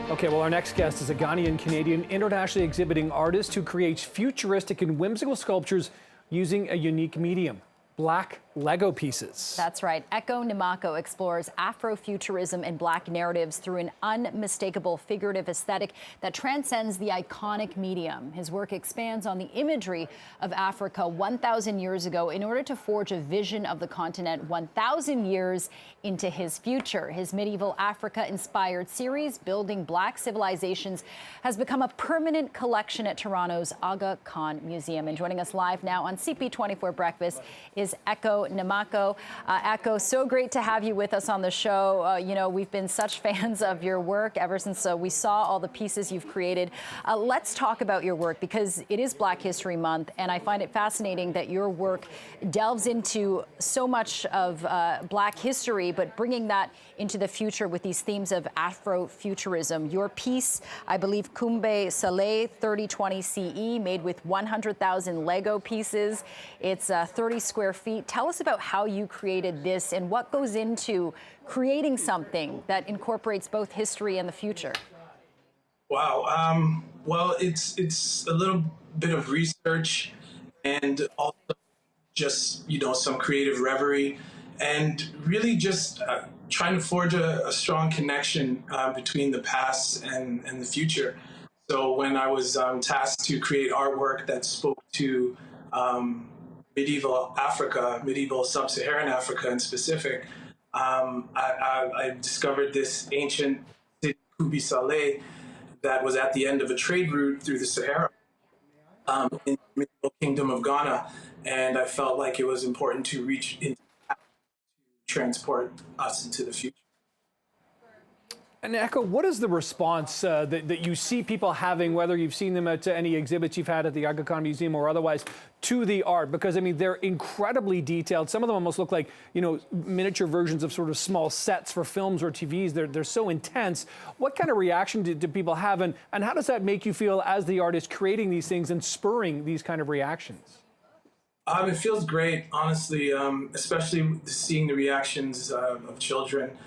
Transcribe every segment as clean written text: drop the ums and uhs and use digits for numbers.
Okay, well, our next guest is a Ghanaian-Canadian internationally exhibiting artist who creates futuristic and whimsical sculptures using a unique medium, black Lego pieces. That's right. Ekow Nimako explores Afrofuturism and black narratives through an unmistakable figurative aesthetic that transcends the iconic medium. His work expands on the imagery of Africa 1,000 years ago in order to forge a vision of the continent 1,000 years into his future. His medieval Africa-inspired series, Building Black Civilizations, has become a permanent collection at Toronto's Aga Khan Museum. And joining us live now on CP24 Breakfast is Ekow Nimako. Ekow, so great to have you with us on the show. You know, we've been such fans of your work ever since we saw all the pieces you've created. Let's talk about your work because it is Black History Month, and I find it fascinating that your work delves into so much of Black history, but bringing that into the future with these themes of Afrofuturism. Your piece, I believe, Kumbe Saleh 3020 CE, made with 100,000 Lego pieces. It's 30 square feet. Tell us about how you created this and what goes into creating something that incorporates both history and the future. Wow. Well, it's a little bit of research and also just, some creative reverie and really just trying to forge a strong connection between the past and the future. So when I was tasked to create artwork that spoke to medieval Africa, medieval sub-Saharan Africa in specific, I discovered this ancient city, Kumbe Saleh, that was at the end of a trade route through the Sahara in the medieval kingdom of Ghana. And I felt like it was important to reach into that to transport us into the future. And Ekow, what is the response that you see people having, whether you've seen them at any exhibits you've had at the Aga Khan Museum or otherwise, to the art? Because, I mean, they're incredibly detailed. Some of them almost look like, miniature versions of sort of small sets for films or TVs. They're so intense. What kind of reaction do people have? And how does that make you feel as the artist creating these things and spurring these kind of reactions? It feels great, honestly, especially seeing the reactions of children.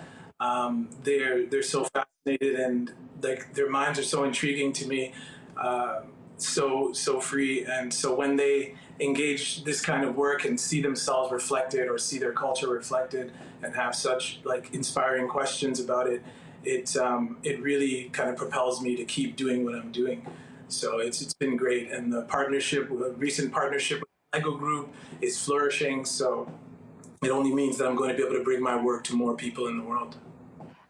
They're so fascinated and like their minds are so intriguing to me, so free. And so when they engage this kind of work and see themselves reflected or see their culture reflected and have such like inspiring questions about it, it really kind of propels me to keep doing what I'm doing. So it's been great. And the recent partnership with the Lego Group is flourishing. So it only means that I'm going to be able to bring my work to more people in the world.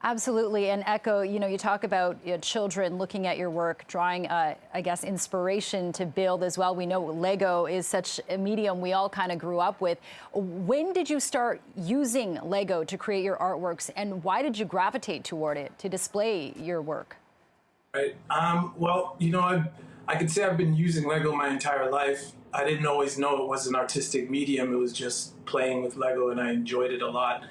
Absolutely. And Ekow, you talk about children looking at your work, drawing, I guess, inspiration to build as well. We know Lego is such a medium we all kind of grew up with. When did you start using Lego to create your artworks, and why did you gravitate toward it to display your work? Right. Well, I could say I've been using Lego my entire life. I didn't always know it was an artistic medium. It was just playing with Lego, and I enjoyed it a lot.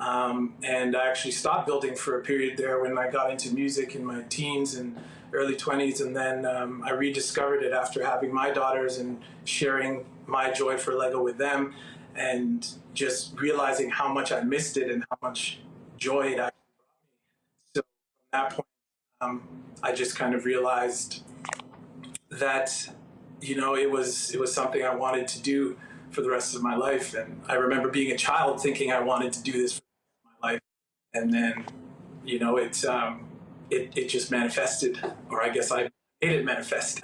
And I actually stopped building for a period there when I got into music in my teens and early 20s. And then I rediscovered it after having my daughters and sharing my joy for Lego with them and just realizing how much I missed it and how much joy it actually brought me. So from that point, I just kind of realized that, it was something I wanted to do for the rest of my life. And I remember being a child thinking I wanted to do this for my life. And then, it just manifested, or I guess I made it manifest.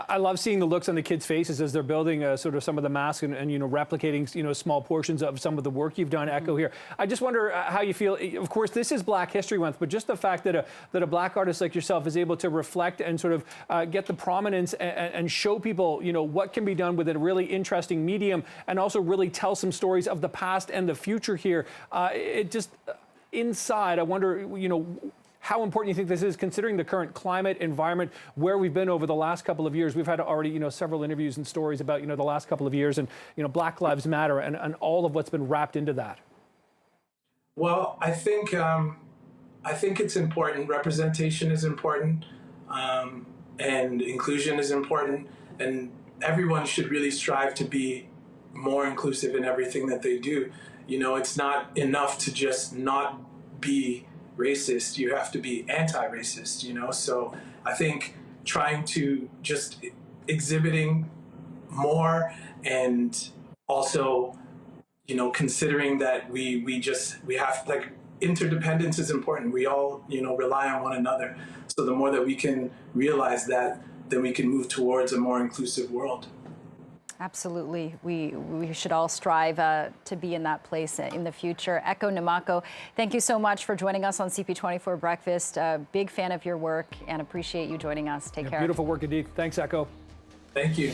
I love seeing the looks on the kids' faces as they're building sort of some of the masks and replicating small portions of some of the work you've done, Ekow, here. I just wonder how you feel. Of course, this is Black History Month, but just the fact that a Black artist like yourself is able to reflect and sort of get the prominence and show people what can be done with a really interesting medium, and also really tell some stories of the past and the future here. It just inside, I wonder, how important you think this is, considering the current climate environment, where we've been over the last couple of years. We've had already, several interviews and stories about, the last couple of years and, Black Lives Matter and all of what's been wrapped into that. Well, I think it's important. Representation is important, and inclusion is important, and everyone should really strive to be more inclusive in everything that they do. It's not enough to just not be racist, you have to be anti-racist, you know? So I think trying to just exhibiting more, and also, you know, considering that we have, like, interdependence is important. We all, you know, rely on one another. So the more that we can realize that, then we can move towards a more inclusive world. Absolutely. We should all strive to be in that place in the future. Ekow Nimako, thank you so much for joining us on CP24 Breakfast. Big fan of your work and appreciate you joining us. Take care. Beautiful work indeed. Thanks, Ekow. Thank you.